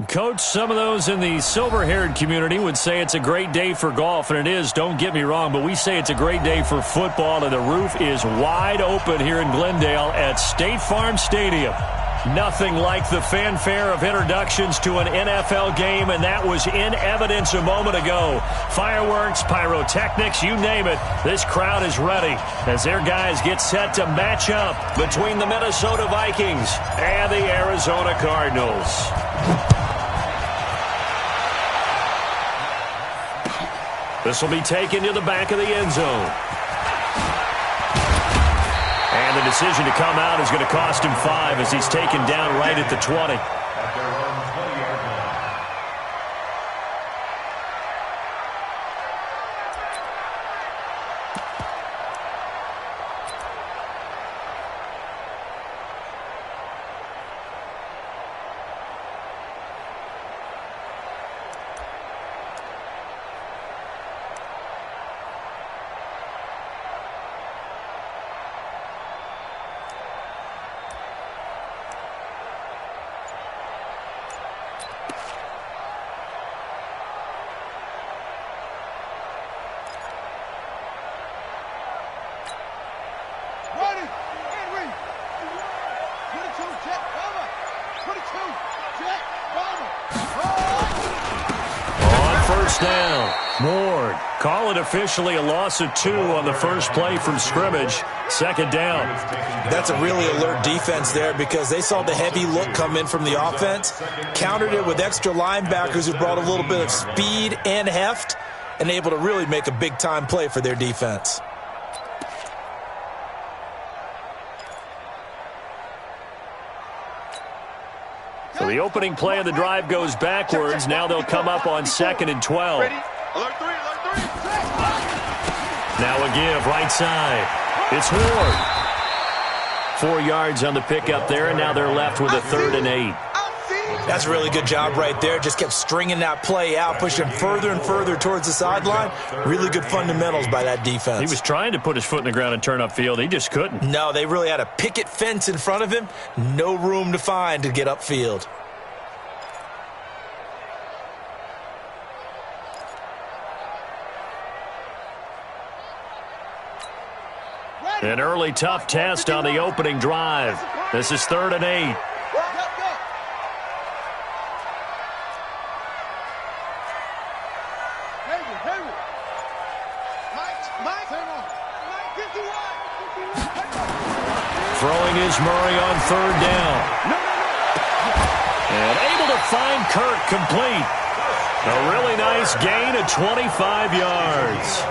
Coach, some of those in the silver-haired community would say it's a great day for golf, and it is, don't get me wrong, but we say it's a great day for football, and the roof is wide open here in Glendale at State Farm Stadium. Nothing like the fanfare of introductions to an NFL game, and that was in evidence a moment ago. Fireworks, pyrotechnics, you name it, this crowd is ready as their guys get set to match up between the Minnesota Vikings and the Arizona Cardinals. This will be taken to the back of the end zone. And the decision to come out is going to cost him 5 as he's taken down right at the 20. Down. Ward. Call it officially a loss of 2 on the first play from scrimmage. Second down. That's a really alert defense there because they saw the heavy look come in from the offense, countered it with extra linebackers who brought a little bit of speed and heft, and able to really make a big-time play for their defense. So the opening play of the drive goes backwards. Now they'll come up on 2nd and 12. Ready? Alert 3, alert 3. Now a give, right side. It's Ward. 4 yards on the pickup there, and now they're left with a 3rd and 8. That's a really good job right there. Just kept stringing that play out, pushing further and further towards the sideline. Really good fundamentals by that defense. He was trying to put his foot in the ground and turn upfield. He just couldn't. No, they really had a picket fence in front of him. No room to find to get upfield. An early tough test on the opening drive. This is 3rd and 8. Throwing is Murray on 3rd down. And able to find Kirk complete. A really nice gain of 25 yards.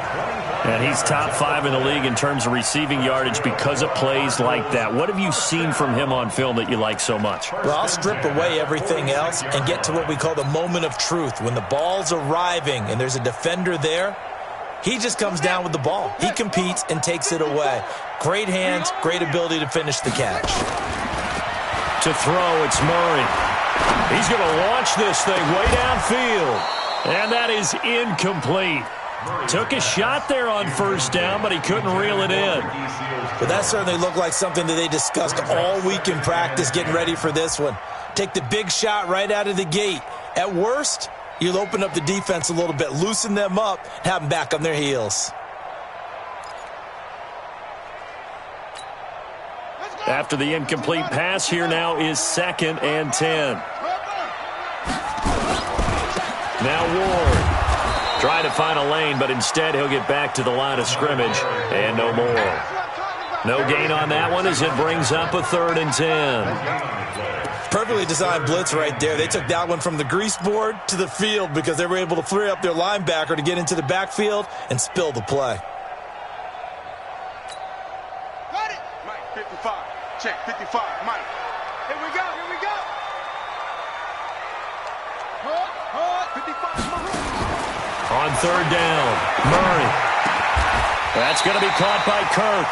And he's top 5 in the league in terms of receiving yardage because of plays like that. What have you seen from him on film that you like so much? Well, I'll strip away everything else and get to what we call the moment of truth. When the ball's arriving and there's a defender there, he just comes down with the ball. He competes and takes it away. Great hands, great ability to finish the catch. To throw, it's Murray. He's going to launch this thing way downfield. And that is incomplete. Took a shot there on 1st down, but he couldn't reel it in. But that certainly looked like something that they discussed all week in practice getting ready for this one. Take the big shot right out of the gate. At worst, you'll open up the defense a little bit, loosen them up, have them back on their heels. After the incomplete pass, here now is 2nd and 10. Now Ward. Trying to find a lane, but instead he'll get back to the line of scrimmage, and no more. No gain on that one as it brings up a 3rd and 10. Perfectly designed blitz right there. They took that one from the grease board to the field because they were able to free up their linebacker to get into the backfield and spill the play. Got it. Mike, 55. Check, 55. Mike. Here we go, here we go. 55. On 3rd down, Murray. That's going to be caught by Kirk.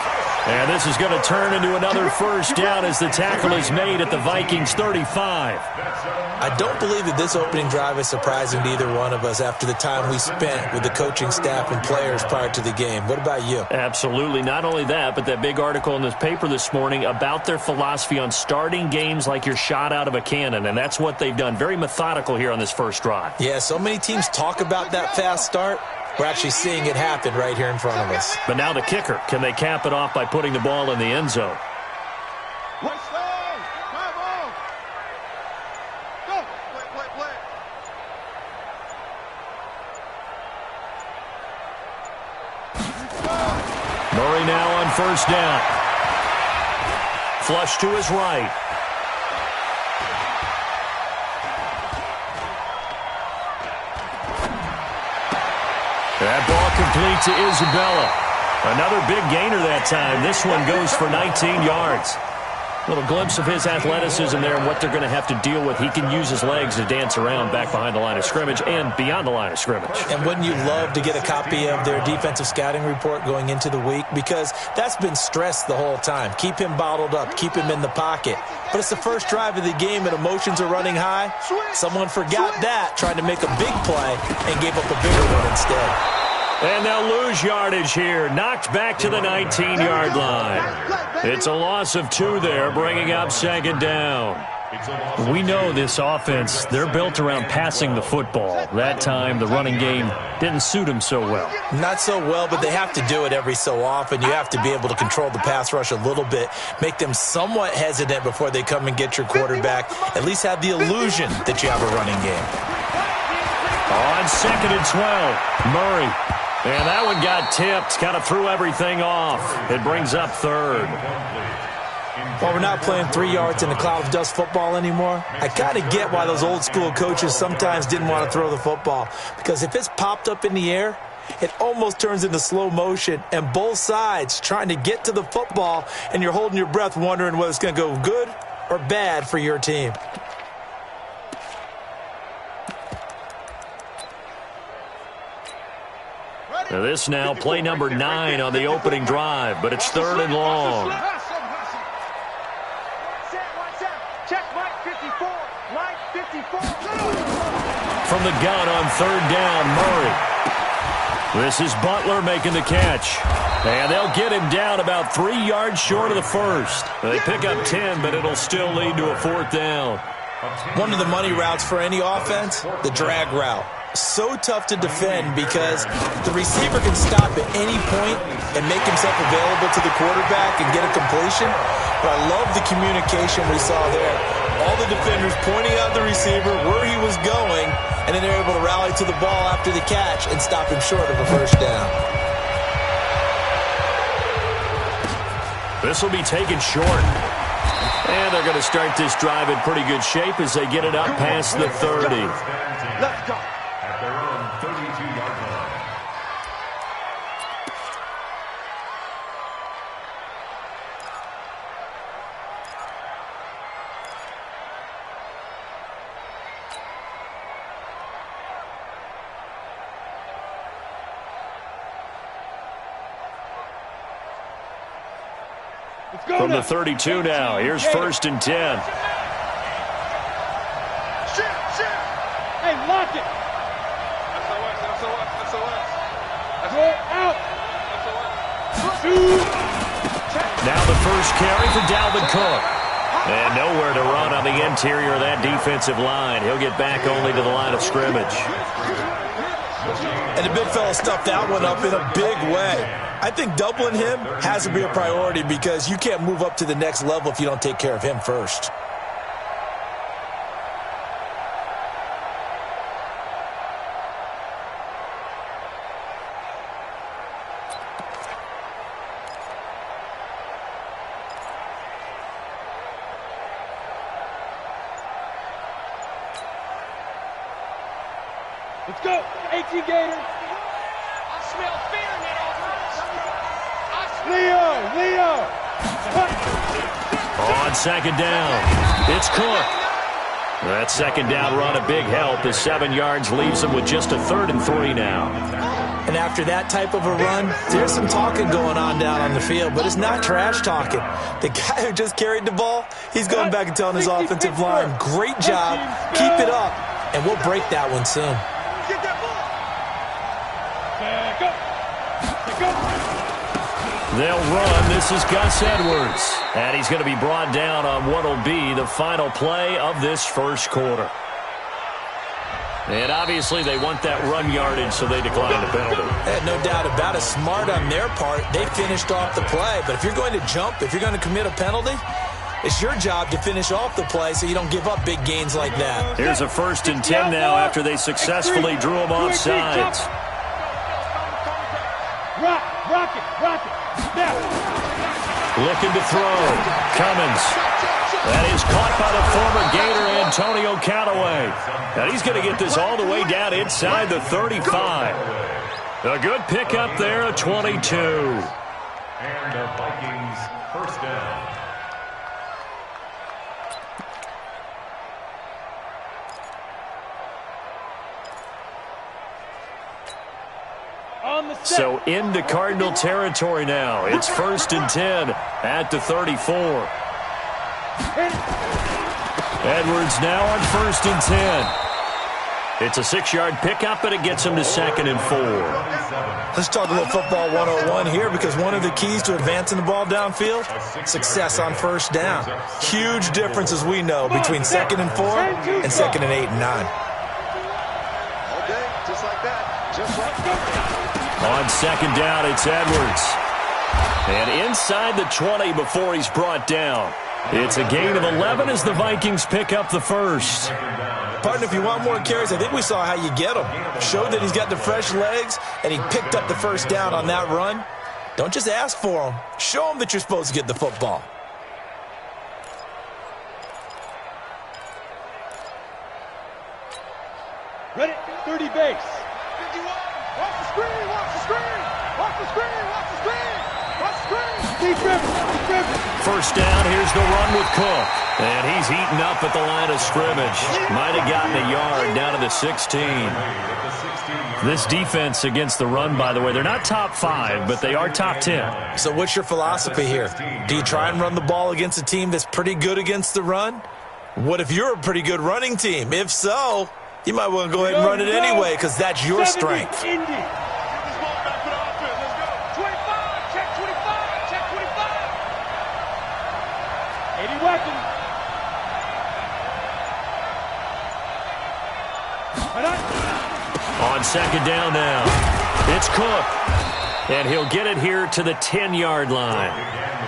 And this is going to turn into another first down as the tackle is made at the Vikings 35. I don't believe that this opening drive is surprising to either one of us after the time we spent with the coaching staff and players prior to the game. What about you? Absolutely. Not only that, but that big article in this paper this morning about their philosophy on starting games like you're shot out of a cannon, and that's what they've done. Very methodical here on this first drive. Yeah, so many teams talk about that fast start. We're actually seeing it happen right here in front of us. But now the kicker. Can they cap it off by putting the ball in the end zone? Murray now on first down. Flush to his right. That ball complete to Isabella. Another big gainer that time. This one goes for 19 yards. A little glimpse of his athleticism there and what they're going to have to deal with. He can use his legs to dance around back behind the line of scrimmage and beyond the line of scrimmage. And wouldn't you love to get a copy of their defensive scouting report going into the week? Because that's been stressed the whole time. Keep him bottled up. Keep him in the pocket. But it's the first drive of the game and emotions are running high. Someone forgot that, trying to make a big play and gave up a bigger one instead. And they'll lose yardage here. Knocked back to the 19-yard line. It's a loss of 2 there, bringing up second down. We know this offense, they're built around passing the football. That time, the running game didn't suit them so well. Not so well, but they have to do it every so often. You have to be able to control the pass rush a little bit, make them somewhat hesitant before they come and get your quarterback. At least have the illusion that you have a running game. On second and 12, Murray. And that one got tipped, kind of threw everything off. It brings up third. Well, we're not playing 3 yards in a cloud of dust football anymore. I kind of get why those old school coaches sometimes didn't want to throw the football. Because if it's popped up in the air, it almost turns into slow motion. And both sides trying to get to the football, and you're holding your breath wondering whether it's going to go good or bad for your team. Now this now, play number 9 on the opening drive, but it's third and long. From the gun on third down, Murray. This is Butler making the catch. And they'll get him down about 3 yards short of the first. They pick up 10, but it'll still lead to a fourth down. One of the money routes for any offense, the drag route. So tough to defend because the receiver can stop at any point and make himself available to the quarterback and get a completion. But I love the communication we saw there. All the defenders pointing out the receiver where he was going, and then they're able to rally to the ball after the catch and stop him short of a first down. This will be taken short. And they're going to start this drive in pretty good shape as they get it up past the 30. Let's go. From the 32 now, here's first and 10. Hey, lock it. SOS. Go out. Now the first carry for Dalvin Cook. And nowhere to run on the interior of that defensive line. He'll get back only to the line of scrimmage. And the big fella stuffed that one up in a big way. I think doubling him has to be a priority because you can't move up to the next level if you don't take care of him first. Let's go. 18 Gators. I smell fear in that Leo. On second down, it's Cook. That second down run a big help. The 7 yards leaves them with just a 3rd and 3 now. And after that type of a run, there's some talking going on down on the field, but it's not trash talking. The guy who just carried the ball, he's going back and telling his offensive line, great job, keep it up, and we'll break that one soon. They'll run. This is Gus Edwards. And he's going to be brought down on what will be the final play of this first quarter. And obviously they want that run yardage, so they declined the penalty. No doubt about it. Smart on their part. They finished off the play. But if you're going to jump, if you're going to commit a penalty, it's your job to finish off the play so you don't give up big gains like that. Here's a 1st and 10 now after they successfully drew him off sides. Rock it. Snap. Looking to throw. Cummins. That is caught by the former Gator Antonio Callaway. And he's going to get this all the way down inside the 35. A good pickup there, a 22. And the Vikings first down. So into Cardinal territory now. It's 1st and 10 at the 34. Edwards now on 1st and 10. It's a 6-yard pickup, and it gets him to 2nd and 4. Let's talk a little football 101 here, because one of the keys to advancing the ball downfield, success on 1st down. Huge difference, as we know, between 2nd and 4 and 2nd and 8 and 9. Okay, just like that. Just like that. On 2nd down, it's Edwards. And inside the 20 before he's brought down. It's a gain of 11 as the Vikings pick up the first. Partner, if you want more carries, I think we saw how you get him. Showed that he's got the fresh legs, and he picked up the 1st down on that run. Don't just ask for him. Show him that you're supposed to get the football. Ready? 30 base. 51. Watch the screen. Watch the screen. Watch the screen. Watch the screen. Watch the screen. Deep river. Deep river. 1st down, here's the run with Cook. And he's heating up at the line of scrimmage. Might have gotten a yard down to the 16. This defense against the run, by the way, they're not top 5, but they are top 10. So what's your philosophy here? Do you try and run the ball against a team that's pretty good against the run? What if you're a pretty good running team? If so, you might want to go ahead and run it anyway, because that's your strength. Indy. 80 weapons. On 2nd down now, it's Cook. And he'll get it here to the 10-yard line.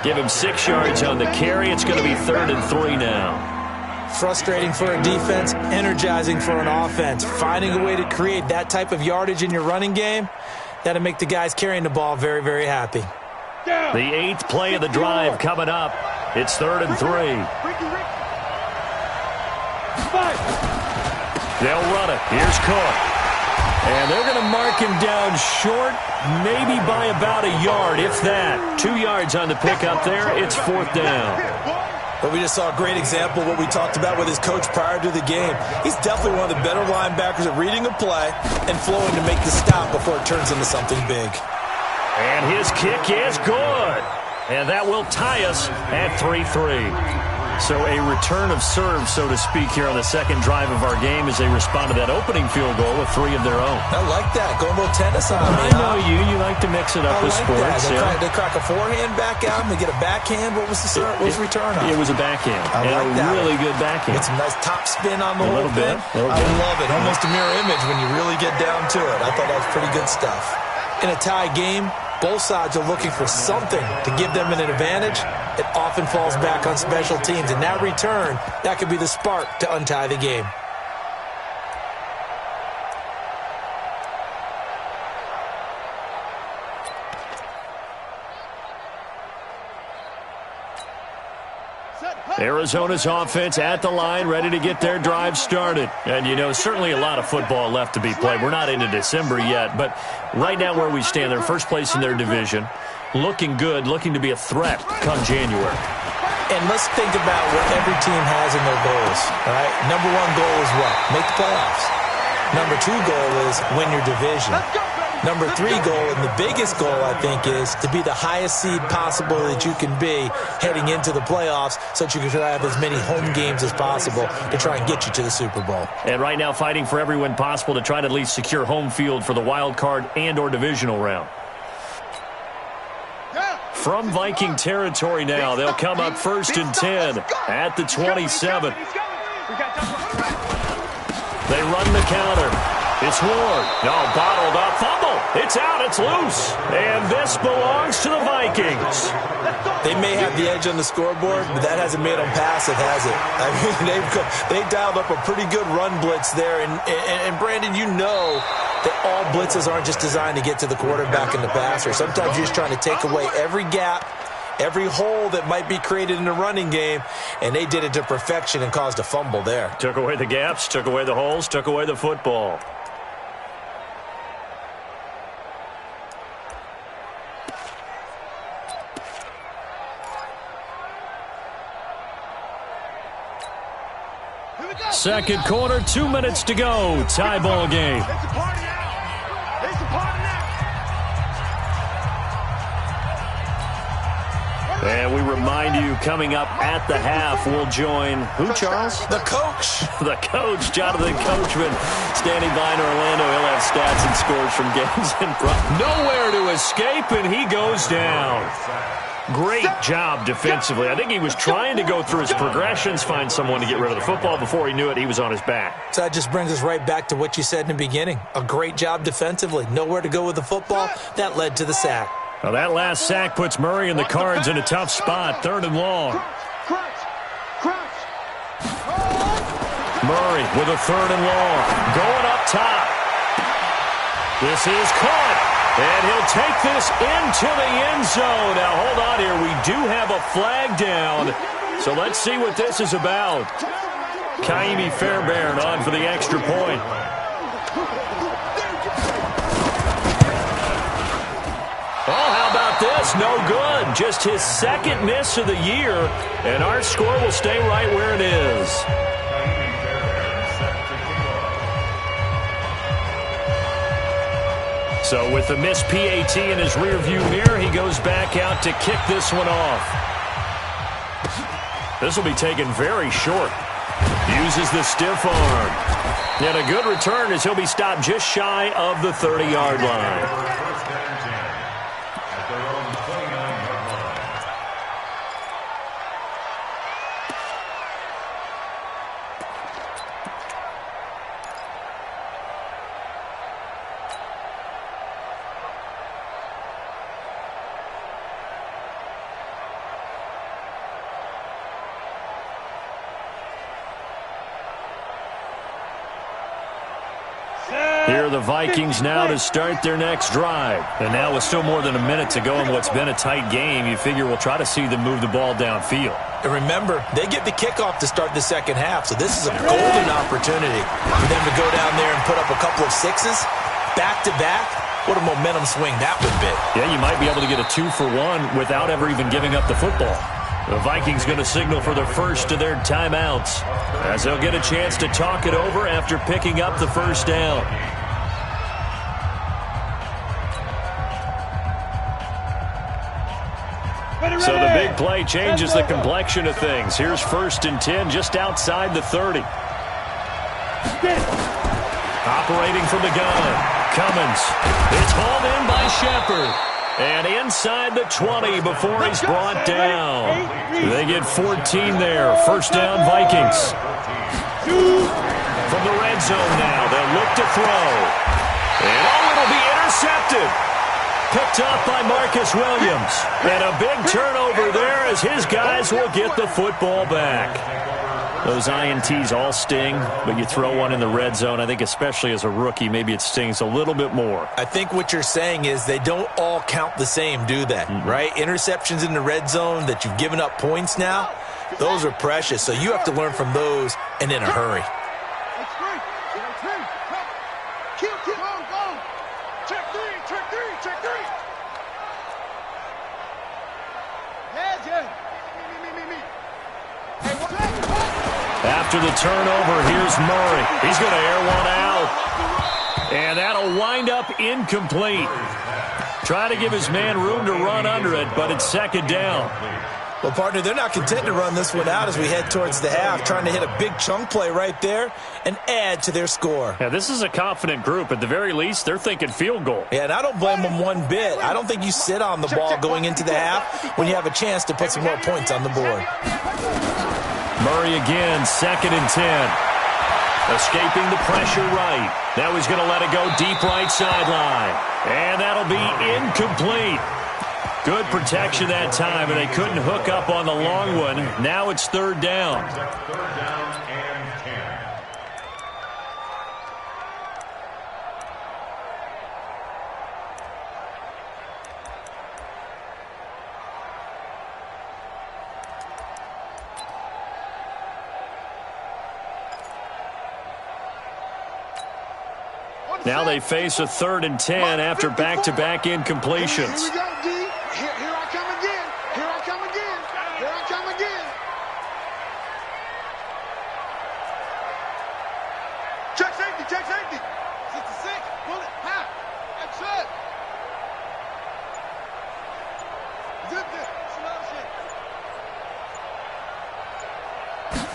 Give him 6 yards on the carry. It's going to be 3rd and 3 now. Frustrating for a defense, energizing for an offense. Finding a way to create that type of yardage in your running game, that'll make the guys carrying the ball very, very happy. The 8th play of the drive coming up. It's 3rd and 3. They'll run it. Here's Cook. And they're going to mark him down short, maybe by about a yard, if that. 2 yards on the pickup there. It's 4th down. But we just saw a great example of what we talked about with his coach prior to the game. He's definitely one of the better linebackers at reading a play and flowing to make the stop before it turns into something big. And his kick is good. And that will tie us at 3-3. So a return of serve, so to speak, here on the 2nd drive of our game as they respond to that opening field goal with 3 of their own. I like that. Going a little tennis on me. I know you. You like to mix it up with sports. They crack a forehand back out and they get a backhand. What was the return on? It was a backhand. I like that. Really good backhand. Get some nice top spin on the whole thing. I love it. Almost a mirror image when you really get down to it. I thought that was pretty good stuff. In a tie game, both sides are looking for something to give them an advantage. It often falls back on special teams. And that return, that could be the spark to untie the game. Arizona's offense at the line, ready to get their drive started. And, you know, certainly a lot of football left to be played. We're not into December yet, but right now where we stand, they're first place in their division. Looking good, looking to be a threat come January. And let's think about what every team has in their goals, all right? Number 1 goal is what? Make the playoffs. Number 2 goal is win your division. Number 3 goal, and the biggest goal, I think, is to be the highest seed possible that you can be heading into the playoffs so that you can try to have as many home games as possible to try and get you to the Super Bowl. And right now fighting for every win possible to try to at least secure home field for the wild card and or divisional round. From Viking territory now, they'll come up 1st and 10 at the 27. They run the counter. It's Ward. No, bottled up. Fumble. It's out. It's loose. And this belongs to the Vikings. They may have the edge on the scoreboard, but that hasn't made them pass it, has it? I mean, they dialed up a pretty good run blitz there. And Brandon, you know that all blitzes aren't just designed to get to the quarterback and the passer. Sometimes you're just trying to take away every gap, every hole that might be created in the running game, and they did it to perfection and caused a fumble there. Took away the gaps, took away the holes, took away the football. Second quarter, 2 minutes to go. Tie ball game. And we remind you, coming up at the half, we'll join who, Charles? The coach. The coach, Jonathan Coachman, standing by in Orlando. He'll have stats and scores from games in front. Nowhere to escape, and he goes down. Great job defensively. I think he was trying to go through his progressions, find someone to get rid of the football. Before he knew it, he was on his back. So that just brings us right back to what you said in the beginning. A great job defensively. Nowhere to go with the football. That led to the sack. Now that last sack puts Murray and the Cards in a tough spot. 3rd and long. Murray with a 3rd and long. Going up top. This is caught. And he'll take this into the end zone. Now, hold on here. We do have a flag down. So let's see what this is about. Kaimi Fairbairn on for the extra point. Oh, how about this? No good. Just his 2nd miss of the year. And our score will stay right where it is. So with the missed PAT in his rearview mirror, he goes back out to kick this one off. This will be taken very short. Uses the stiff arm. And a good return as he'll be stopped just shy of the 30-yard line. Here are the Vikings now to start their next drive. And now with still more than a minute to go in what's been a tight game, you figure we'll try to see them move the ball downfield. And remember, they get the kickoff to start the second half, so this is a golden opportunity for them to go down there and put up a couple of sixes back-to-back. What a momentum swing that would be. Yeah, you might be able to get a 2-for-1 without ever even giving up the football. The Vikings going to signal for the first of their timeouts as they'll get a chance to talk it over after picking up the first down. So the big play changes the complexion of things. Here's 1st and 10 just outside the 30. Operating from the gun. Cummins. It's hauled in by Shepard. And inside the 20 before he's brought down. They get 14 there. First down, Vikings. From the red zone now, they'll look to throw. And it'll be intercepted. Picked up by Marcus Williams. And a big turnover there as his guys will get the football back. Those INTs all sting, but you throw one in the red zone, I think especially as a rookie, maybe it stings a little bit more. I think what you're saying is they don't all count the same, do they? Right? Interceptions in the red zone that you've given up points now, those are precious. So you have to learn from those and in a hurry. After the turnover, here's Murray. He's going to air one out. And that'll that'll wind up incomplete. Try to give his man room to run under it, but it's second down. Well, partner, they're not content to run this one out as we head towards the half, trying to hit a big chunk play right there and add to their score. Yeah, this is a confident group. At the very least, they're thinking field goal. Yeah, and I don't blame them one bit. I don't think you sit on the ball going into the half when you have a chance to put some more points on the board. Murray again, 2nd and 10. Escaping the pressure right. Now he's going to let it go deep right sideline. And that'll be incomplete. Good protection that time, and they couldn't hook up on the long one. Now it's 3rd down. 3rd down and 10. Now they face a 3rd and 10 after back-to-back incompletions. Here we go, D. Here I come again. Here I come again. Here I come again. Check safety. Check safety. 66. Pull it. Half. That's it. Zip it. Slow shit.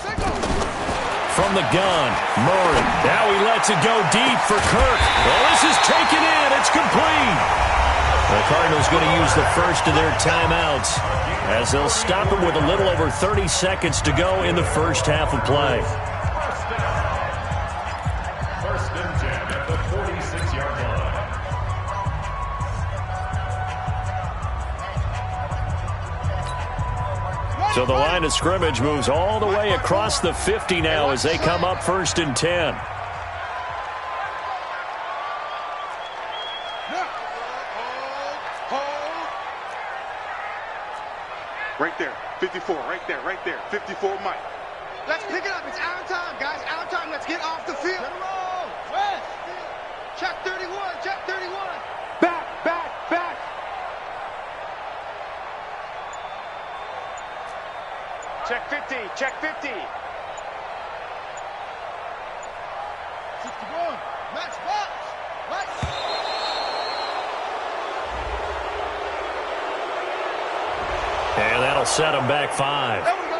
Single. From the gun, Murray. Now he lets it go deep for Kirk. Well, this is taken in. It's complete. The Cardinals going to use the first of their timeouts as they'll stop it with a little over 30 seconds to go in the first half of play. 1st and 10 at the 46-yard line. So the line of scrimmage moves all the way across the 50 now as they come up 1st and 10. Right there, 54, right there, 54, Mike. Let's pick it up, it's out of time, guys, out of time, let's get off the field. West. Check 31, check 31. Back. Check 50, check 50. 61, match box, right. And that'll set them back 5. There we go.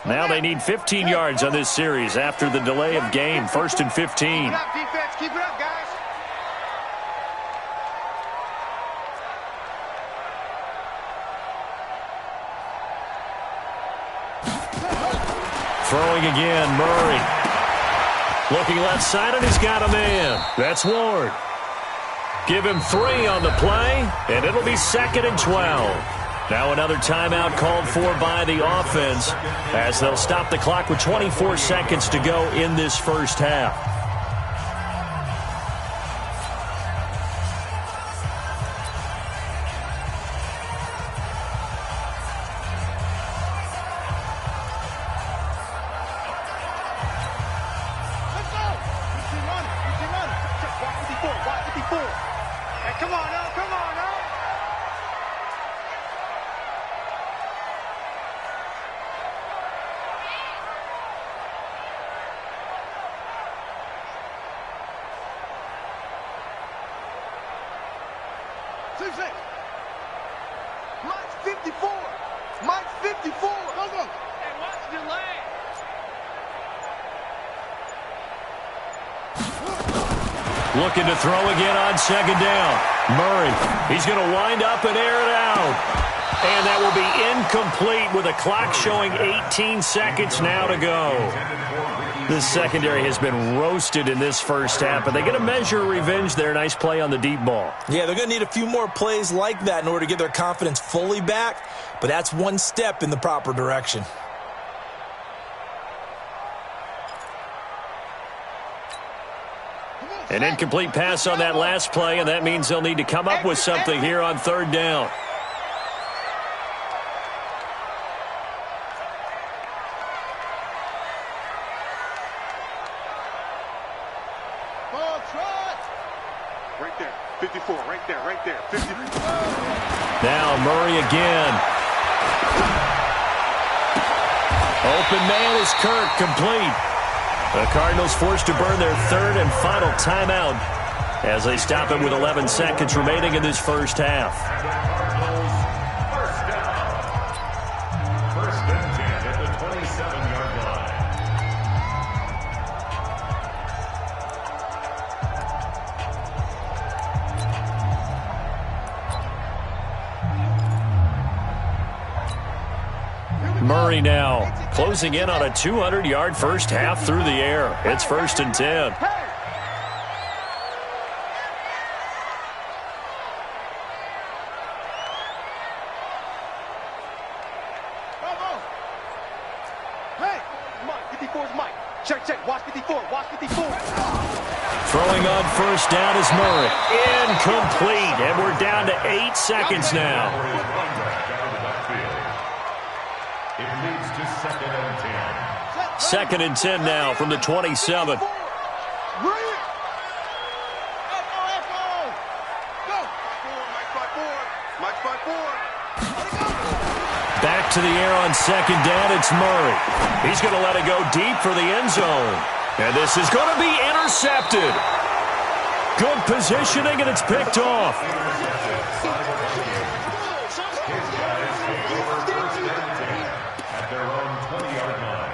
Now they need 15 yards on this series after the delay of game. 1st and 15. Keep it up, defense. Keep it up, guys. Throwing again, Murray. Looking left side, and he's got a man. That's Ward. Give him 3 on the play, and it'll be 2nd and 12. Now another timeout called for by the offense as they'll stop the clock with 24 seconds to go in this first half. Mike's 54. Mike's 54. Go, go. And watch the leg. Looking to throw again on 2nd down. Murray, he's going to wind up and air it out. And that will be incomplete with a clock showing 18 seconds now to go. This secondary has been roasted in this first half, but they're going to measure revenge there. Nice play on the deep ball. Yeah, they're going to need a few more plays like that in order to get their confidence fully back, but that's one step in the proper direction. An incomplete pass on that last play, and that means they'll need to come up with something here on 3rd down. Right there. 54. Right there. Right there. 54. Now Murray again. Open man is Kirk, complete. The Cardinals forced to burn their third and final timeout as they stop it with 11 seconds remaining in this first half. First and 10 at the 27-yard line. Murray now closing in on a 200-yard first half through the air. It's first and 10. Throwing on first down is Murray. Incomplete, and we're down to 8 seconds now. It leads to second and 10. Second and 10 now from the 27. Back to the air on second down, it's Murray. He's going to let it go deep for the end zone. And this is going to be intercepted. Good positioning, and it's picked off. At their own 20-yard line.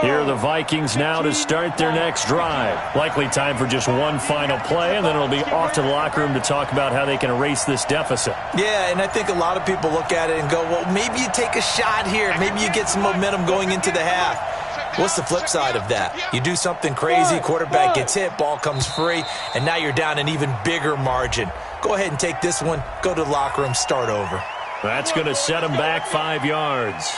Here are the Vikings now to start their next drive. Likely time for just one final play, and then it'll be off to the locker room to talk about how they can erase this deficit. Yeah, and I think a lot of people look at it and go, well, maybe you take a shot here. Maybe you get some momentum going into the half. What's the flip side of that? You do something crazy, quarterback gets hit, ball comes free, and now you're down an even bigger margin. Go ahead and take this one, go to the locker room, start over. That's going to set them back 5 yards.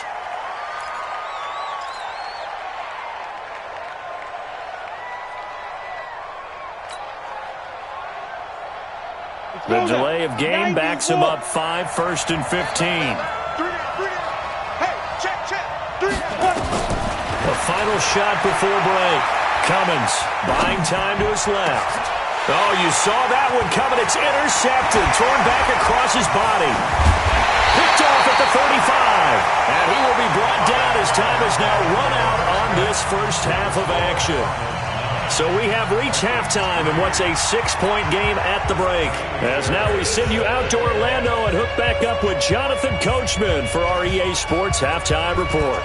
The delay of game backs him up 5, first and 15. The final shot before break. Cummins buying time to his left. Oh, you saw that one coming. It's intercepted. Torn back across his body. Picked off at the 35. And he will be brought down as time has now run out on this first half of action. So we have reached halftime in what's a 6-point game at the break. As now we send you out to Orlando and hook back up with Jonathan Coachman for our EA Sports Halftime Report.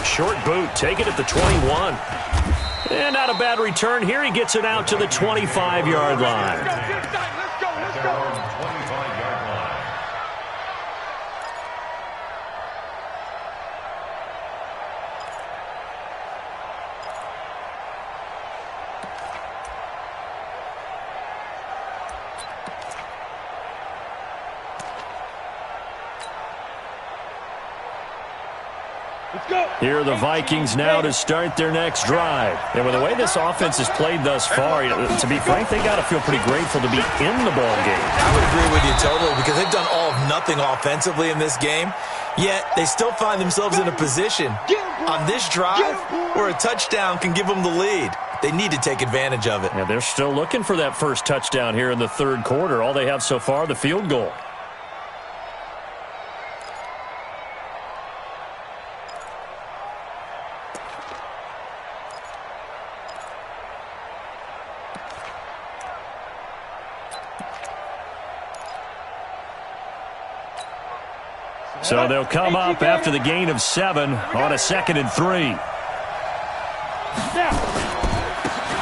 Short boot, take it at the 21. And not a bad return here. He gets it out to the 25-yard line. Let's go. Here are the Vikings now to start their next drive. And with the way this offense has played thus far, to be frank, they got to feel pretty grateful to be in the ball game. I would agree with you totally because they've done all of nothing offensively in this game, yet they still find themselves in a position on this drive where a touchdown can give them the lead. They need to take advantage of it. Yeah, they're still looking for that first touchdown here in the third quarter. All they have so far, the field goal. So they'll come up after the gain of 7 on a 2nd and 3.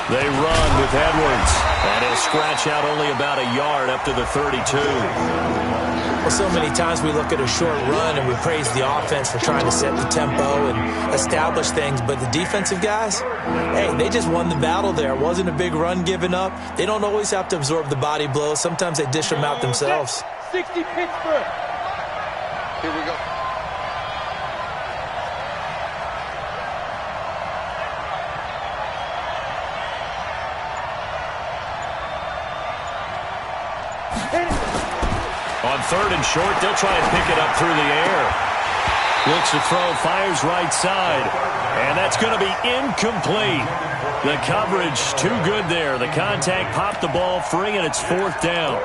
They run with Edwards, and he'll scratch out only about a yard up to the 32. Well, so many times we look at a short run and we praise the offense for trying to set the tempo and establish things, but the defensive guys, hey, they just won the battle there. It wasn't a big run given up. They don't always have to absorb the body blows. Sometimes they dish them out themselves. 60 Pittsburgh. Here we go. On 3rd and short, they'll try and pick it up through the air. Looks to throw, fires right side. And that's going to be incomplete. The coverage too good there. The contact popped the ball free, and it's 4th down.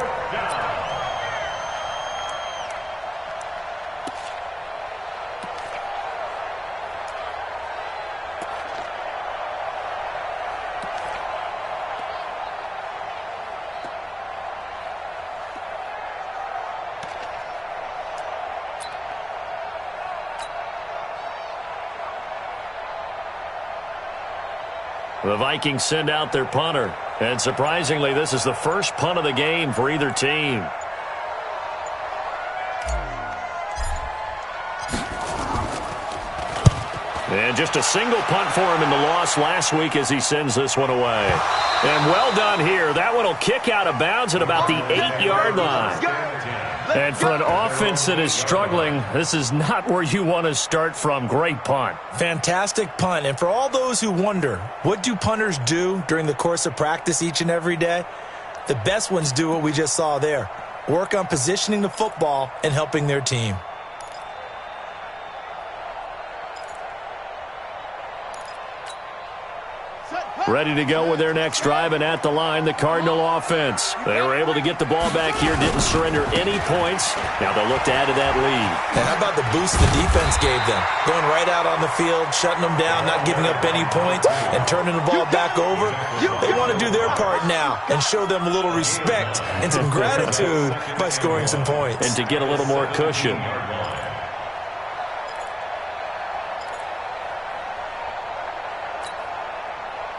The Vikings send out their punter. And surprisingly, this is the first punt of the game for either team. And just a single punt for him in the loss last week as he sends this one away. And well done here. That one will kick out of bounds at about the 8-yard line. And for an offense that is struggling, this is not where you want to start from. Great punt. Fantastic punt. And for all those who wonder, what do punters do during the course of practice each and every day? The best ones do what we just saw there. Work on positioning the football and helping their team. Ready to go with their next drive, and at the line, the Cardinal offense. They were able to get the ball back here, didn't surrender any points. Now they'll look to add to that lead. And how about the boost the defense gave them? Going right out on the field, shutting them down, not giving up any points, and turning the ball back over. They want to do their part now and show them a little respect and some gratitude by scoring some points. And to get a little more cushion.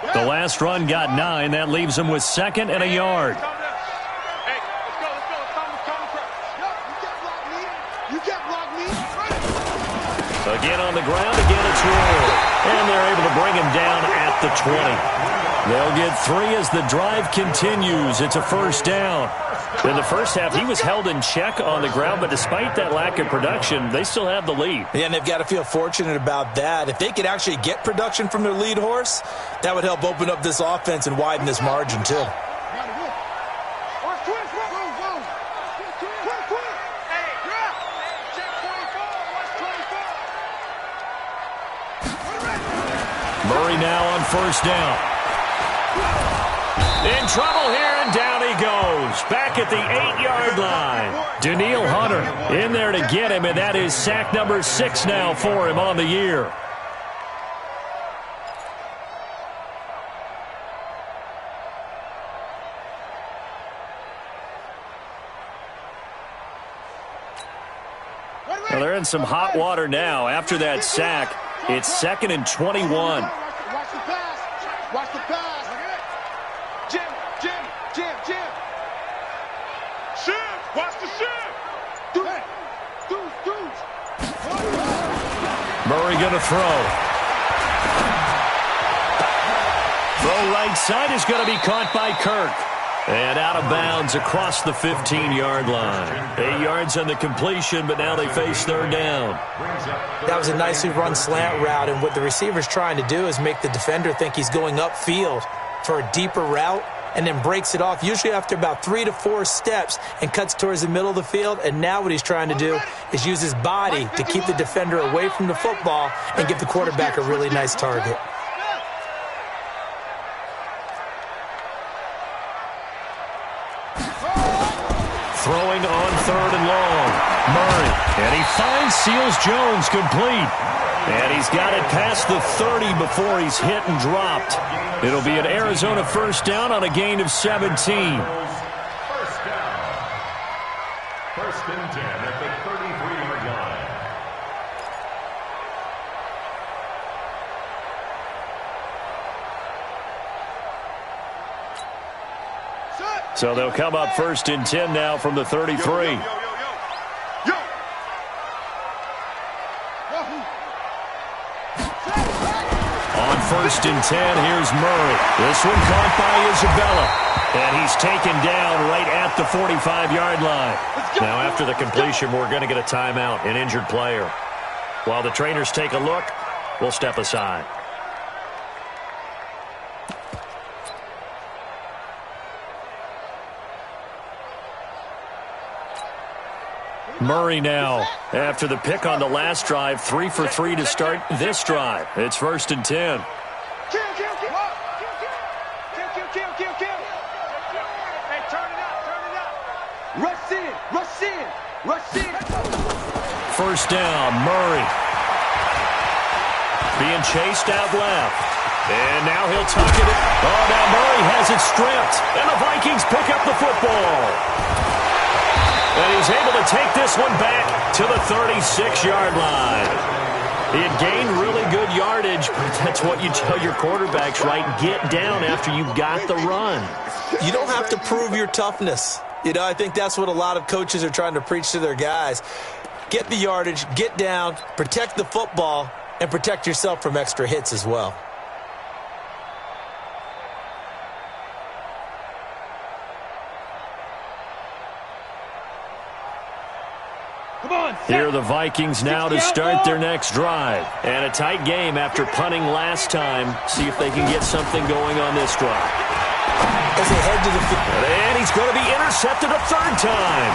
The last run got 9. That leaves him with 2nd and a yard. Hey, let's go. You can't block me. Again on the ground, again it's rolled. And they're able to bring him down at the 20. They'll get 3 as the drive continues. It's a 1st down. In the first half, he was held in check on the ground, but despite that lack of production, they still have the lead. Yeah, and they've got to feel fortunate about that. If they could actually get production from their lead horse, that would help open up this offense and widen this margin, too. Murray now on 1st down. In trouble here, and down he goes. Back at the 8-yard line. Daniil Hunter in there to get him, and that is sack number 6 now for him on the year. Well, they're in some hot water now. After that sack, it's 2nd and 21. Watch the pass. Watch the pass. Jim. Shift. Watch the shift. Dude. Murray going to throw. Throw right side is going to be caught by Kirk. And out of bounds across the 15-yard line. 8 yards on the completion, but now they face 3rd down. That was a nicely run slant route, and what the receiver's trying to do is make the defender think he's going upfield for a deeper route, and then breaks it off, usually after about 3 to 4 steps, and cuts towards the middle of the field. And now what he's trying to do is use his body to keep the defender away from the football and give the quarterback a really nice target. Throwing on 3rd and long. Murray. And he finds Seals Jones complete. And he's got it past the 30 before he's hit and dropped. It'll be an Arizona 1st down on a gain of 17. 1st down. 1st and 10 at the 33-yard line. So they'll come up 1st and 10 now from the 33. On First and 10, here's Murray. This one caught by Isabella. And he's taken down right at the 45-yard line. Now after the completion, we're going to get a timeout, an injured player. While the trainers take a look, we'll step aside. Murray now, after the pick on the last drive, 3 for 3 to start this drive. It's first and 10. Kill. Hey, turn it up. Rush in. First down, Murray. Being chased out left. And now he'll tuck it in. Oh, now Murray has it stripped. And the Vikings pick up the football. And he's able to take this one back to the 36-yard line. He had gained really good yardage, but that's what you tell your quarterbacks, right? Get down after you got the run. You don't have to prove your toughness. You know, I think that's what a lot of coaches are trying to preach to their guys. Get the yardage, get down, protect the football, and protect yourself from extra hits as well. Here are the Vikings now to start their next drive. And a tight game after punting last time. See if they can get something going on this drive. As they head to the field. And he's going to be intercepted a third time.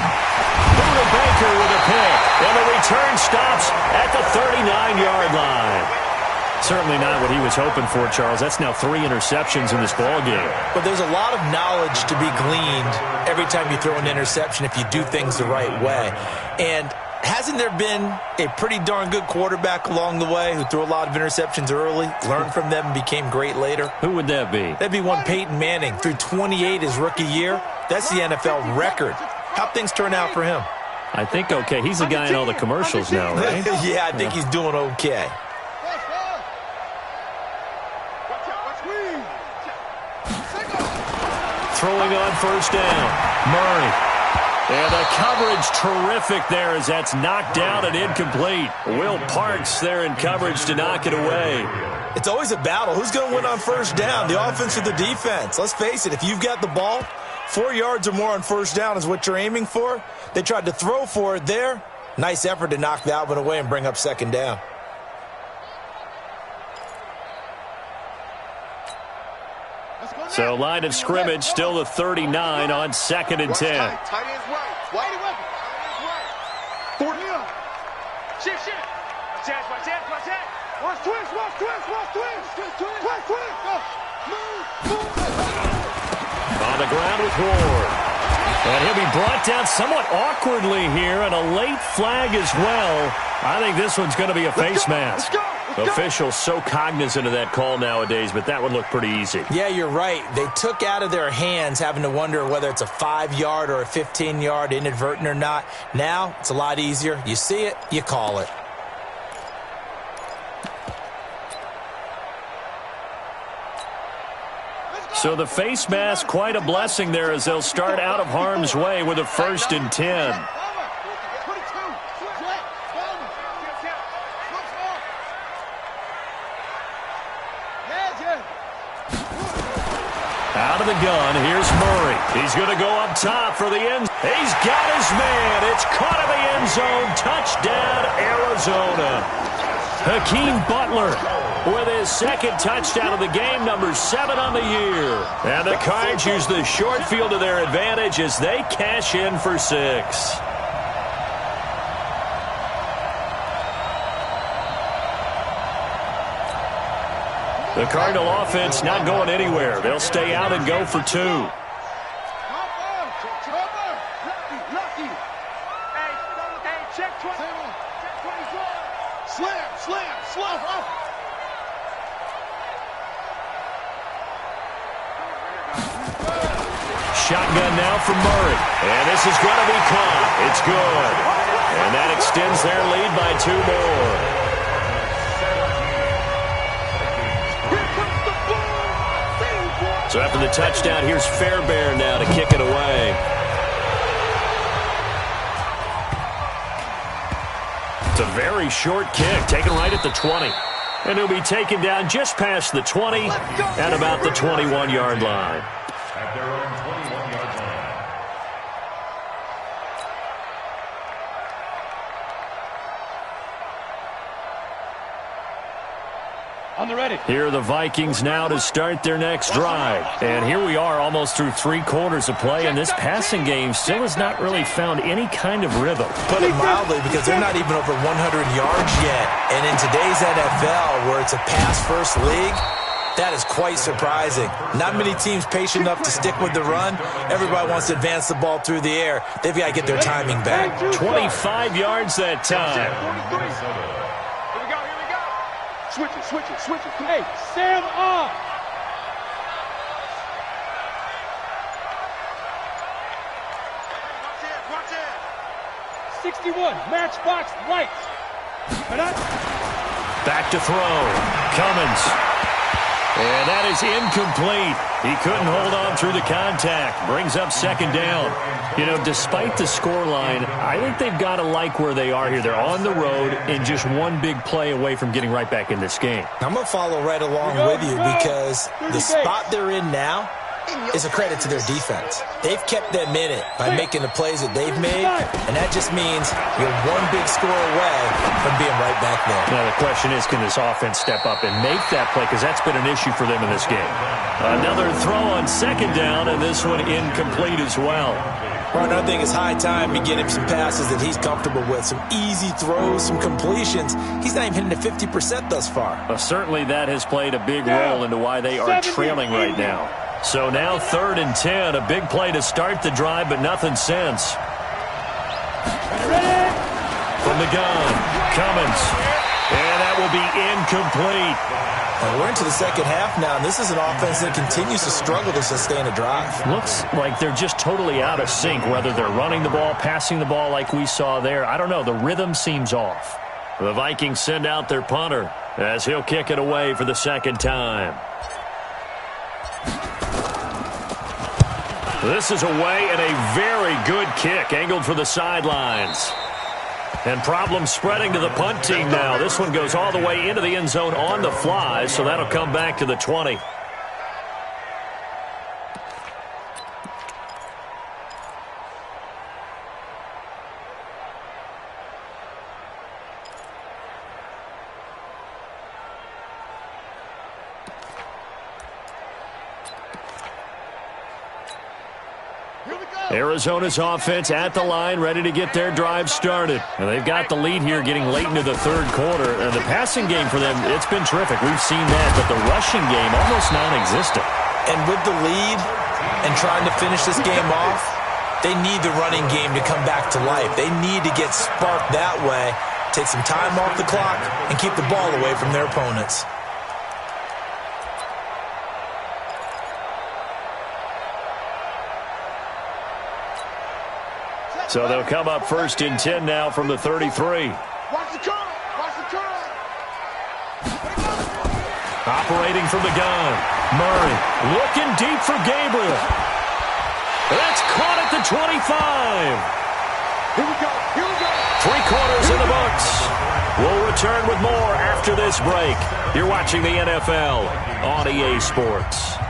Buda Baker with a pick. And the return stops at the 39-yard line. Certainly not what he was hoping for, Charles. That's now 3 interceptions in this ballgame. But there's a lot of knowledge to be gleaned every time you throw an interception if you do things the right way. And hasn't there been a pretty darn good quarterback along the way who threw a lot of interceptions early, learned from them, and became great later? Who would that be? That'd be one Peyton Manning. Threw 28 his rookie year. That's the NFL record. How'd things turn out for him? I think okay. He's the guy in all the commercials now, right? Yeah, I think he's doing okay. Throwing on first down, Murray. And the coverage terrific there as that's knocked down and incomplete. Will Parks there in coverage to knock it away. It's always a battle. Who's going to win on first down, the offense or the defense? Let's face it, if you've got the ball, 4 yards or more on first down is what you're aiming for. They tried to throw for it there. Nice effort to knock that one away and bring up second down. So line of scrimmage still the 39 on second and 10. Tight end's right. Wide weapon. 40. Shift. Watch that. Watch twist. On the ground with Ward. And he'll be brought down somewhat awkwardly here, and a late flag as well. I think this one's going to be a face mask. Officials so cognizant of that call nowadays, but that would look pretty easy. Yeah, you're right. They took out of their hands having to wonder whether it's a 5-yard or a 15-yard, inadvertent or not. Now, it's a lot easier. You see it, you call it. So the face mask, quite a blessing there as they'll start out of harm's way with a first and 10. Out of the gun, here's Murray. He's going to go up top for the end. He's got his man. It's caught in the end zone. Touchdown, Arizona. Hakeem Butler with his second touchdown of the game, number 7 on the year. And the Cards use the short field to their advantage as they cash in for 6. The Cardinal offense not going anywhere. They'll stay out and go for 2. Shotgun now for Murray. And this is going to be caught. It's good. And that extends their lead by 2 more. So after the touchdown, here's Fairbairn now to kick it away. It's a very short kick, taken right at the 20. And he'll be taken down just past the 20 at about the 21-yard line. At their own 21-yard line. On the ready. Here are the Vikings now to start their next drive. And here we are almost through 3 quarters of play, and this passing game still has not really found any kind of rhythm. Put it mildly, because they're not even over 100 yards yet. And in today's NFL, where it's a pass-first league, that is quite surprising. Not many teams patient enough to stick with the run. Everybody wants to advance the ball through the air. They've got to get their timing back. 25 yards that time. Switch it. Hey, Sam off. Watch it. 61, matchbox lights. Back to throw. Cummins. And that is incomplete. He couldn't hold on through the contact. Brings up second down. You know, despite the scoreline, I think they've got to like where they are here. They're on the road and just one big play away from getting right back in this game. I'm going to follow right along with you, because the spot they're in now is a credit to their defense. They've kept them in it by making the plays that they've made, and that just means you're one big score away from being right back there. Now the question is, can this offense step up and make that play, because that's been an issue for them in this game. Another throw on second down, and this one incomplete as well. Well, another thing, it's high time to get him some passes that he's comfortable with, some easy throws, some completions. He's not even hitting the 50% thus far. Certainly that has played a big role into why they are trailing right now. So now 3rd and 10, a big play to start the drive, but nothing since. From the gun, Cummins, and that will be incomplete. And we're into the second half now, and this is an offense that continues to struggle to sustain a drive. Looks like they're just totally out of sync, whether they're running the ball, passing the ball like we saw there. I don't know, the rhythm seems off. The Vikings send out their punter as he'll kick it away for the second time. This is away, and a very good kick, angled for the sidelines. And problems spreading to the punt team now. This one goes all the way into the end zone on the fly, so that'll come back to the 20. Arizona's offense at the line, ready to get their drive started. And they've got the lead here getting late into the 3rd quarter. And the passing game for them, it's been terrific. We've seen that, but the rushing game almost non-existent. And with the lead and trying to finish this game off, they need the running game to come back to life. They need to get sparked that way, take some time off the clock, and keep the ball away from their opponents. So they'll come up 1st and 10 now from the 33. Watch the curl. Watch the curl. Operating from the gun. Murray looking deep for Gabriel. That's caught at the 25. Here we go. 3 quarters in the books. We'll return with more after this break. You're watching the NFL on EA Sports.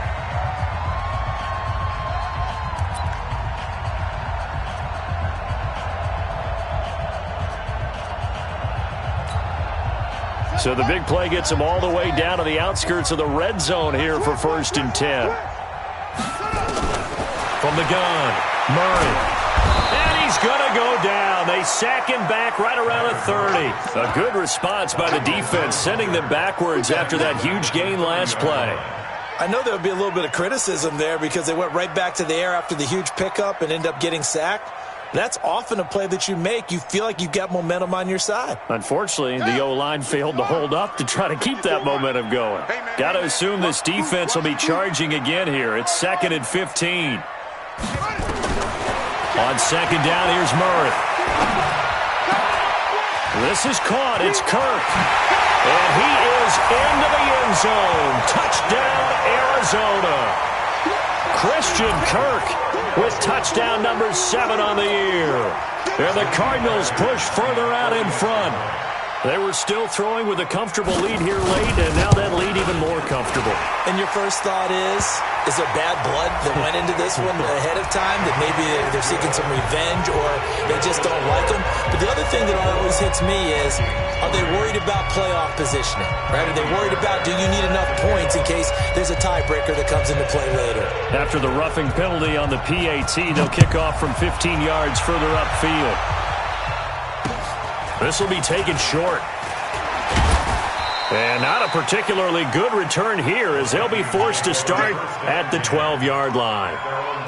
So the big play gets him all the way down to the outskirts of the red zone here for 1st and 10. From the gun, Murray. And he's going to go down. They sack him back right around the 30. A good response by the defense, sending them backwards after that huge gain last play. I know there'll be a little bit of criticism there because they went right back to the air after the huge pickup and ended up getting sacked. That's often a play that you make. You feel like you've got momentum on your side. Unfortunately, the O-line failed to hold up to try to keep that momentum going. Got to assume this defense will be charging again here. It's 2nd and 15. On second down, here's Murray. This is caught. It's Kirk. And he is into the end zone. Touchdown, Arizona. Christian Kirk with touchdown number 7 on the year. And the Cardinals push further out in front. They were still throwing with a comfortable lead here late, and now that lead even more comfortable. And your first thought is there bad blood that went into this one ahead of time, that maybe they're seeking some revenge or they just don't like them? But the other thing that always hits me is, are they worried about playoff positioning? Right? Are they worried about, do you need enough points in case there's a tiebreaker that comes into play later? After the roughing penalty on the PAT, they'll kick off from 15 yards further upfield. This will be taken short. And not a particularly good return here as they'll be forced to start at the 12-yard line.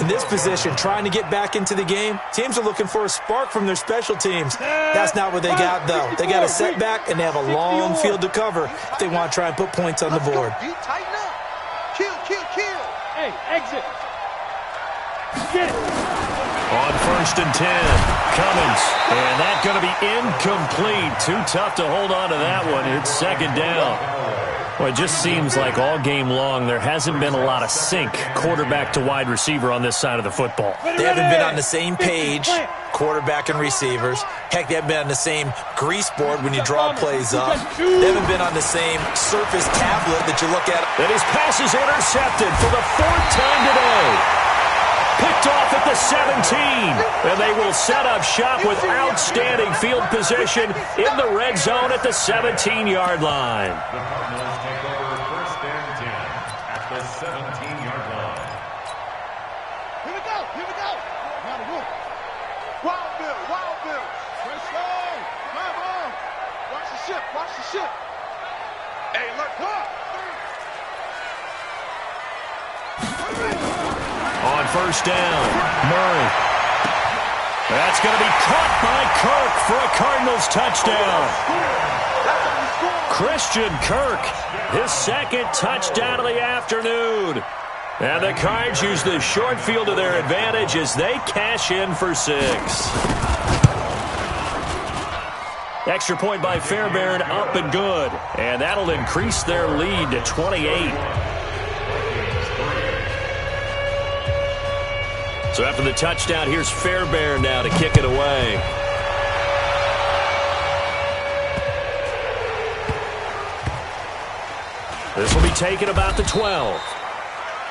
In this position, trying to get back into the game, teams are looking for a spark from their special teams. That's not what they got, though. They got a setback, and they have a long field to cover if they want to try and put points on the board. Tighten up. Kill. Hey, exit. Get it. On 1st and 10, Cummins. And that's going to be incomplete. Too tough to hold on to that one. It's second down. Well, it just seems like all game long there hasn't been a lot of sync quarterback to wide receiver on this side of the football. They haven't been on the same page, quarterback and receivers. Heck, they haven't been on the same grease board when you draw plays up. They haven't been on the same surface tablet that you look at. And his pass is intercepted for the 4th time today. Picked off at the 17, and they will set up shop with outstanding field position in the red zone at the 17-yard line. The Cardinals take over 1st and 10 at the 17-yard line. Here we go. Now the roof. Wild Bill. Press on. Come on. Watch the ship. Hey, look. On 1st down, Murray. That's going to be caught by Kirk for a Cardinals touchdown. Christian Kirk, his 2nd touchdown of the afternoon. And the Cards use the short field to their advantage as they cash in for 6. Extra point by Fairbairn, up and good. And that'll increase their lead to 28. So after the touchdown, here's Fairbairn now to kick it away. This will be taken about the 12.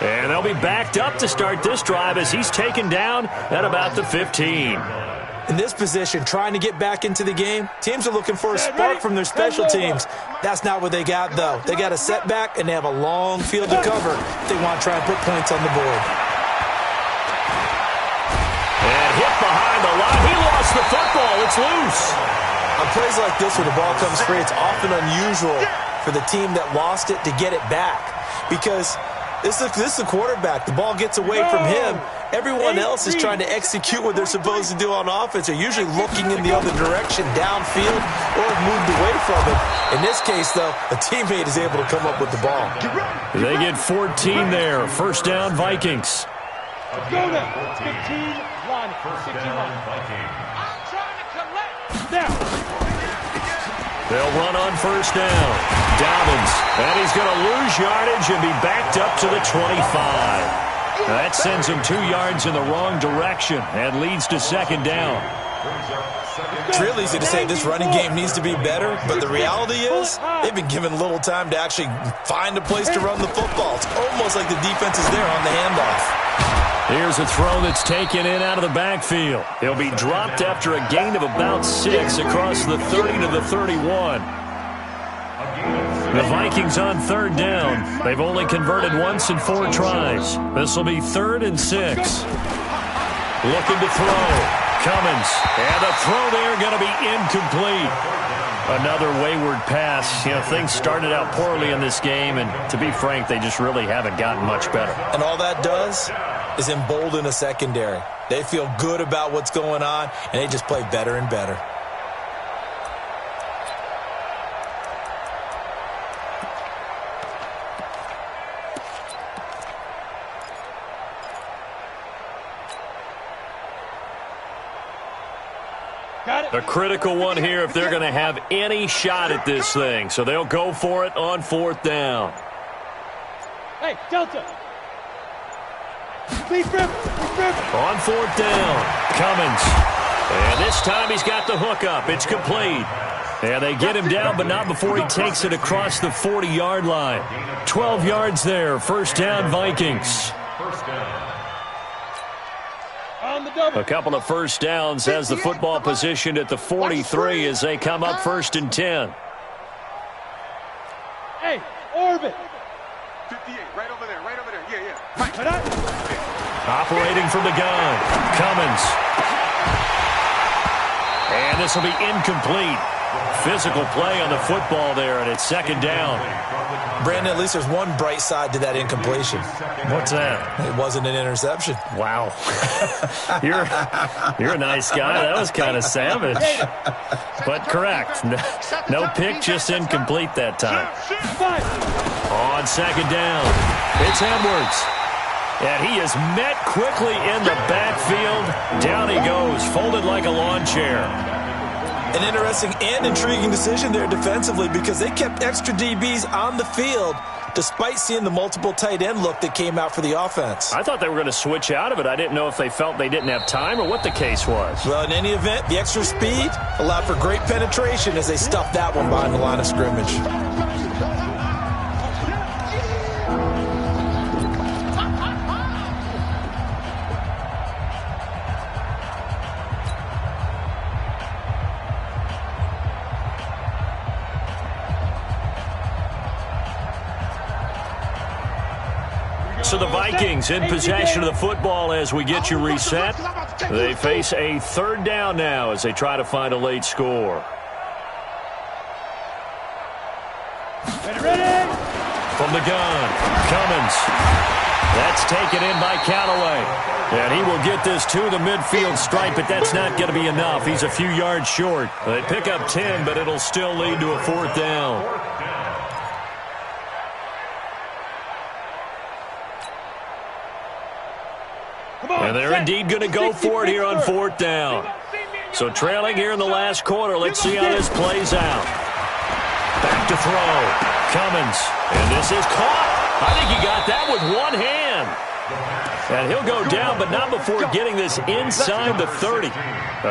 And they'll be backed up to start this drive as he's taken down at about the 15. In this position, trying to get back into the game, teams are looking for a spark from their special teams. That's not what they got, though. They got a setback, and they have a long field to cover if they want to try and put points on the board. And hit behind the line. He lost the football. It's loose. On plays like this where the ball comes free, it's often unusual for the team that lost it to get it back because this is the quarterback. The ball gets away from him. Everyone else is trying to execute what they're supposed to do on offense. They're usually looking in the other direction, downfield, or have moved away from it. In this case, though, a teammate is able to come up with the ball. They get 14 there. 1st down, Vikings. Go there. 15, line. 61. I'm trying to collect. Now. They'll run on 1st down. Dobbins, and he's going to lose yardage and be backed up to the 25. Now that sends him 2 yards in the wrong direction and leads to 2nd down. It's real easy to say this running game needs to be better, but the reality is they've been given little time to actually find a place to run the football. It's almost like the defense is there on the handoff. Here's a throw that's taken in out of the backfield. He'll be dropped after a gain of about 6 across the 30 to the 31. The Vikings on 3rd down. They've only converted once in 4 tries. This will be 3rd and 6. Looking to throw. Cummins. And the throw there going to be incomplete. Another wayward pass. Things started out poorly in this game, and to be frank, they just really haven't gotten much better. And all that does is embolden a secondary. They feel good about what's going on, and they just play better and better. A critical one here if they're going to have any shot at this thing. So they'll go for it on 4th down. Hey, Delta. Lead grip. On 4th down, Cummins. And this time he's got the hook up. It's complete. And they get him down, but not before he takes it across the 40-yard line. 12 yards there. First down, Vikings. A couple of first downs as the football positioned at the 43 as they come up 1st and 10. Hey, orbit. 58, right over there. Yeah. Operating from the gun, Cummins. And this will be incomplete. Physical play on the football there, and it's 2nd down. Brandon, at least there's one bright side to that incompletion. What's that? It wasn't an interception. Wow. You're a nice guy. That was kind of savage. But correct. No pick, just incomplete that time. On 2nd down, it's Edwards. And he is met quickly in the backfield. Down he goes, folded like a lawn chair. An interesting and intriguing decision there defensively because they kept extra DBs on the field despite seeing the multiple tight end look that came out for the offense. I thought they were going to switch out of it. I didn't know if they felt they didn't have time or what the case was. Well, in any event, the extra speed allowed for great penetration as they stuffed that one behind the line of scrimmage. So the Vikings in possession of the football as we get you reset. They face a 3rd down now as they try to find a late score. Ready? From the gun, Cummins. That's taken in by Callaway. And he will get this to the midfield stripe, but that's not going to be enough. He's a few yards short. They pick up 10, but it'll still lead to a 4th down. And they're indeed going to go for it here on 4th down. So trailing here in the last quarter. Let's see how this plays out. Back to throw. Cummins. And this is caught. I think he got that with one hand. And he'll go down, but not before getting this inside the 30.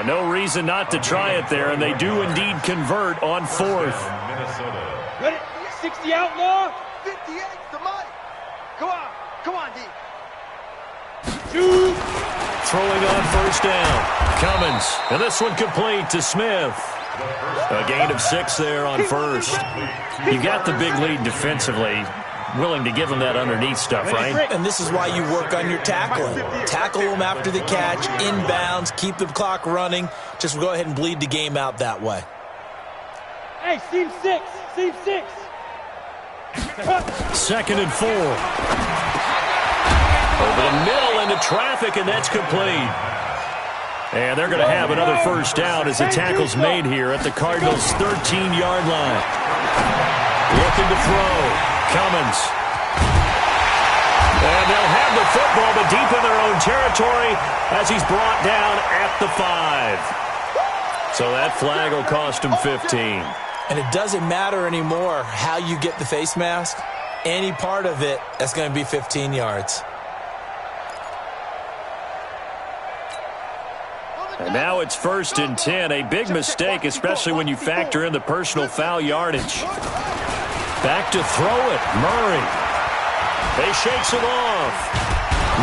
No reason not to try it there, and they do indeed convert on 4th. Ready? 60 outlaw. 58, the money. Come on, D. Throwing on 1st down. Cummins. And this one complete to Smith. A gain of 6 there on 1st. You got the big lead defensively. Willing to give them that underneath stuff, right? And this is why you work on your tackling. Tackle them after the catch, inbounds, keep the clock running. Just go ahead and bleed the game out that way. Hey, seam 6. 2nd and 4. Over the middle into traffic, and that's complete. And they're going to have another 1st down as the tackle's made here at the Cardinals' 13-yard line. Looking to throw. Cummins. And they'll have the football, but deep in their own territory as he's brought down at the 5. So that flag will cost him 15. And it doesn't matter anymore how you get the face mask. Any part of it, that's going to be 15 yards. And now it's 1st and 10. A big mistake, especially when you factor in the personal foul yardage. Back to throw it. Murray. They shakes it off.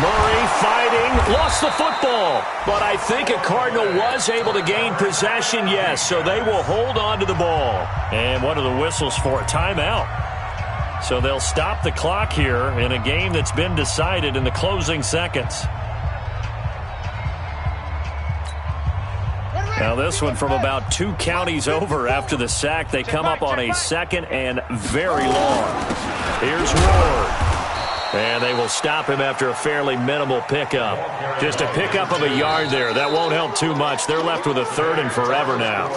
Murray fighting. Lost the football. But I think a Cardinal was able to gain possession, yes. So they will hold on to the ball. And what are the whistles for? A timeout. So they'll stop the clock here in a game that's been decided in the closing seconds. Now this one from about 2 counties over after the sack. They come up on a 2nd and very long. Here's Ward. And they will stop him after a fairly minimal pickup. Just a pickup of a yard there. That won't help too much. They're left with a 3rd and forever now.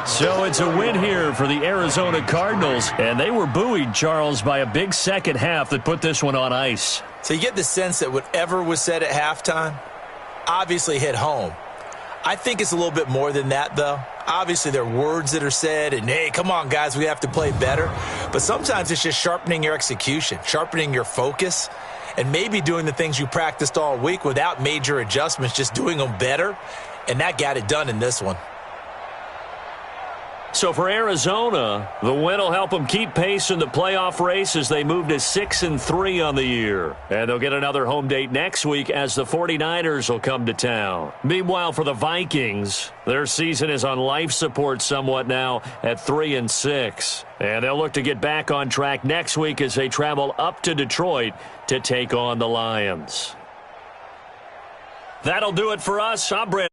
So it's a win here for the Arizona Cardinals. And they were buoyed, Charles, by a big second half that put this one on ice. So you get the sense that whatever was said at halftime obviously hit home. I think it's a little bit more than that, though. Obviously, there are words that are said, and, hey, come on, guys, we have to play better. But sometimes it's just sharpening your execution, sharpening your focus, and maybe doing the things you practiced all week without major adjustments, just doing them better. And that got it done in this one. So for Arizona, the win will help them keep pace in the playoff race as they move to 6-3 on the year. And they'll get another home date next week as the 49ers will come to town. Meanwhile, for the Vikings, their season is on life support somewhat now at 3-6. And they'll look to get back on track next week as they travel up to Detroit to take on the Lions. That'll do it for us. I'm Brent.